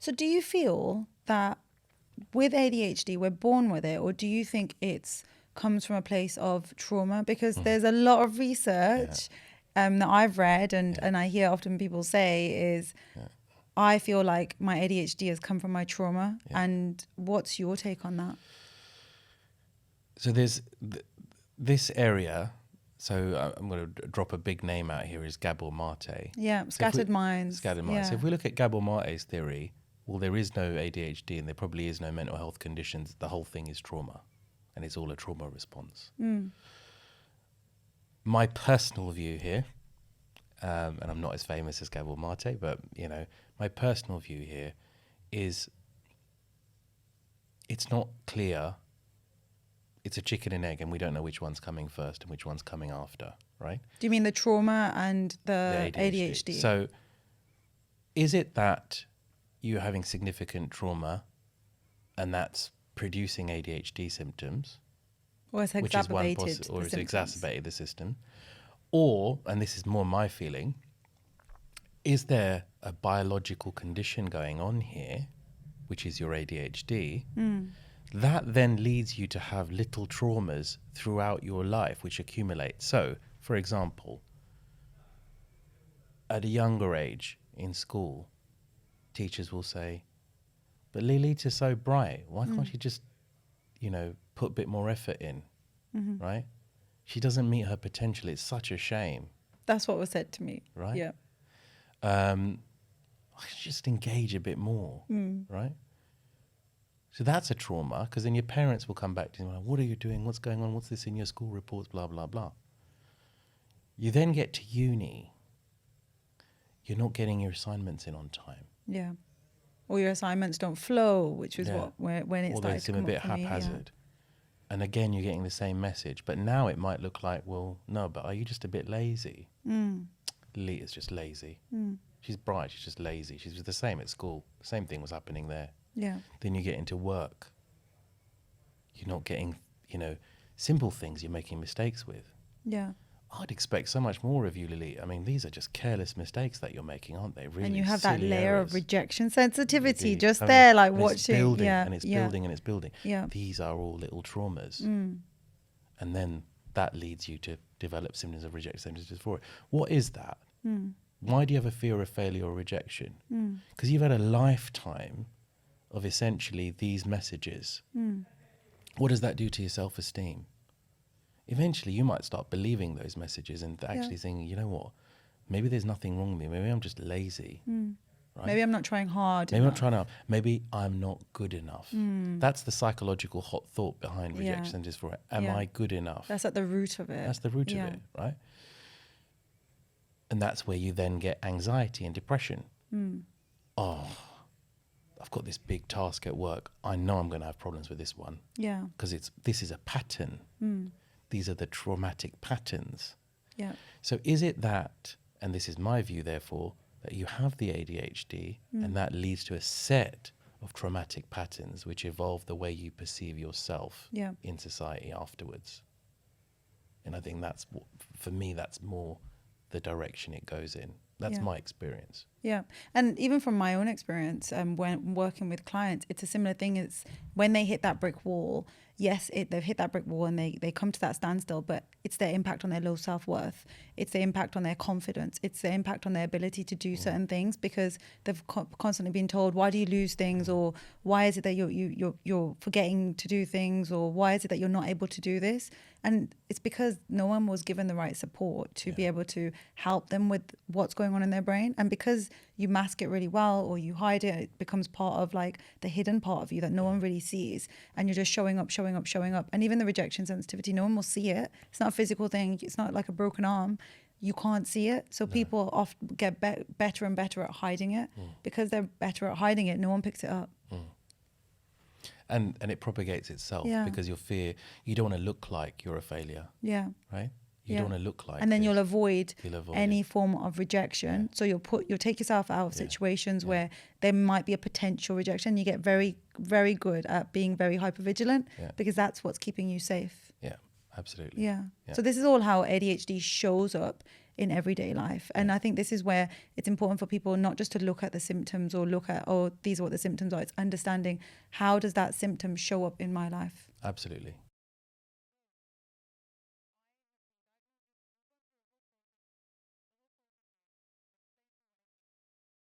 So do you feel that with ADHD, we're born with it, or do you think it's comes from a place of trauma? Because there's a lot of research that I've read and I hear often people say is, I feel like my ADHD has come from my trauma. And what's your take on that? So there's this area. So I'm going to drop a big name out here, is Gabor Maté. Yeah, scattered minds. Scattered minds. So if we look at Gabor Maté's theory, well, there is no ADHD and there probably is no mental health conditions. The whole thing is trauma, and it's all a trauma response. My personal view here, and I'm not as famous as Gabor Maté, but my personal view here is it's not clear. It's a chicken and egg, and we don't know which one's coming first and which one's coming after, right? Do you mean the trauma and the ADHD? So is it that you're having significant trauma and that's producing ADHD symptoms? Or it's exacerbated or it's exacerbated the system? Or, and this is more my feeling, is there a biological condition going on here, which is your ADHD, that then leads you to have little traumas throughout your life, which accumulate? So, for example, at a younger age in school, teachers will say, but Lalita's so bright, why can't you just, put a bit more effort in, right? She doesn't meet her potential, it's such a shame. That's what was said to me. Right? Yeah. I should just engage a bit more, right? So that's a trauma, because then your parents will come back to you and like, what are you doing? What's going on? What's this in your school reports? Blah, blah, blah. You then get to uni. You're not getting your assignments in on time. Yeah. Or your assignments don't flow, which is when it or started they to seem come a bit up for me, haphazard. And again, you're getting the same message. But now it might look like, well, no, but are you just a bit lazy? Lita's just lazy. She's bright, she's just lazy. She's the same at school. The same thing was happening there. Yeah. Then you get into work. You're not getting, simple things you're making mistakes with. Yeah. I'd expect so much more of you, Lily. I mean, these are just careless mistakes that you're making, aren't they? Really, and you have that layer errors. of rejection sensitivity Really. just there, like and watching. It's building, yeah. and it's yeah. building, and it's building. Yeah. These are all little traumas. And then that leads you to develop symptoms of rejection, symptoms of dysphoria. What is that? Why do you have a fear of failure or rejection? Because you've had a lifetime of essentially these messages. What does that do to your self-esteem? Eventually you might start believing those messages and actually thinking, you know what, maybe there's nothing wrong with me, maybe I'm just lazy. Right? Maybe I'm not trying hard maybe enough. I'm not trying out. Maybe I'm not good enough. That's the psychological hot thought behind rejection and dysphoria. Am I good enough? That's at the root of it. That's the root of it, right? And that's where you then get anxiety and depression. Oh, I've got this big task at work. I know I'm going to have problems with this one. Yeah. Because this is a pattern. These are the traumatic patterns. Yeah. So is it that, and this is my view therefore, that you have the ADHD and that leads to a set of traumatic patterns which evolve the way you perceive yourself in society afterwards? And I think that's, for me, that's more the direction it goes in. That's my experience. Yeah. And even from my own experience, when working with clients, it's a similar thing. It's when they hit that brick wall, yes, they've hit that brick wall and they come to that standstill, but it's their impact on their low self-worth. It's the impact on their confidence. It's the impact on their ability to do certain things because they've constantly been told, why do you lose things? Or why is it that you're forgetting to do things? Or why is it that you're not able to do this? And it's because no one was given the right support to be able to help them with what's going on in their brain. And because you mask it really well or you hide it, it becomes part of like the hidden part of you that no one really sees. And you're just showing up. And even the rejection sensitivity, no one will see it. It's not a physical thing. It's not like a broken arm. You can't see it. So people often get better and better at hiding it. Because they're better at hiding it, no one picks it up. And it propagates itself because you don't want to look like you're a failure. Yeah. Right? You don't want to look like and then this. you'll avoid any it. form of rejection. So you'll take yourself out of situations where there might be a potential rejection. You get very, very good at being very hypervigilant because that's what's keeping you safe. Yeah. Absolutely. Yeah. Yeah. So this is all how ADHD shows up in everyday life. And I think this is where it's important for people not just to look at the symptoms or look at, oh, these are what the symptoms are. It's understanding, how does that symptom show up in my life? Absolutely.